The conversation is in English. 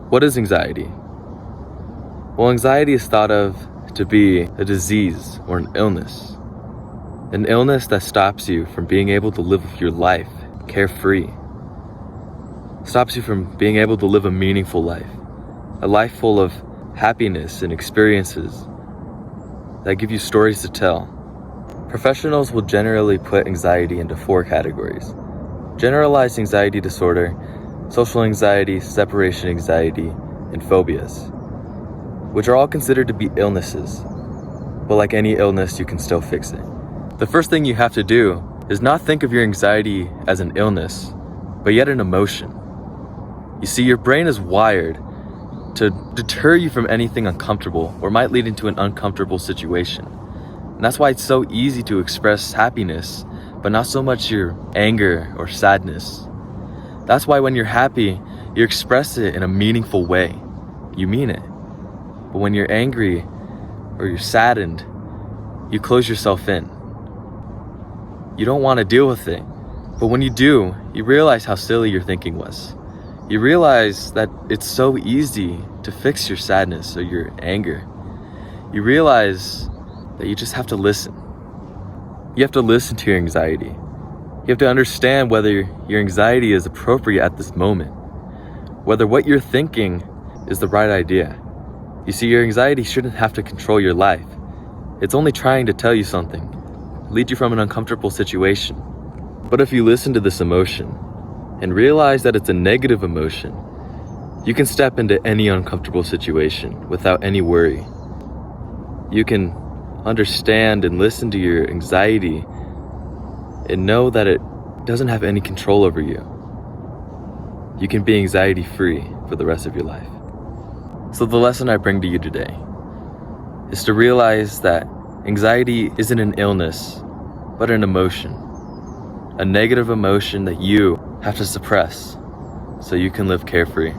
What is anxiety? Well, anxiety is thought of to be a disease or an illness. An illness that stops you from being able to live your life carefree. Stops you from being able to live a meaningful life. A life full of happiness and experiences that give you stories to tell. Professionals will generally put anxiety into 4 categories: generalized anxiety disorder, social anxiety, separation anxiety, and phobias, which are all considered to be illnesses. But like any illness, you can still fix it. The first thing you have to do is not think of your anxiety as an illness, but yet an emotion. You see, your brain is wired to deter you from anything uncomfortable or might lead into an uncomfortable situation. And that's why it's so easy to express happiness, but not so much your anger or sadness. That's why when you're happy, you express it in a meaningful way. You mean it. But when you're angry or you're saddened, you close yourself in. You don't want to deal with it. But when you do, you realize how silly your thinking was. You realize that it's so easy to fix your sadness or your anger. You realize that you just have to listen. You have to listen to your anxiety. You have to understand whether your anxiety is appropriate at this moment, whether what you're thinking is the right idea. You see, your anxiety shouldn't have to control your life. It's only trying to tell you something, lead you from an uncomfortable situation. But if you listen to this emotion and realize that it's a negative emotion, you can step into any uncomfortable situation without any worry. You can understand and listen to your anxiety and know that it doesn't have any control over you. You can be anxiety free for the rest of your life. So the lesson I bring to you today is to realize that anxiety isn't an illness, but an emotion. A negative emotion that you have to suppress so you can live carefree.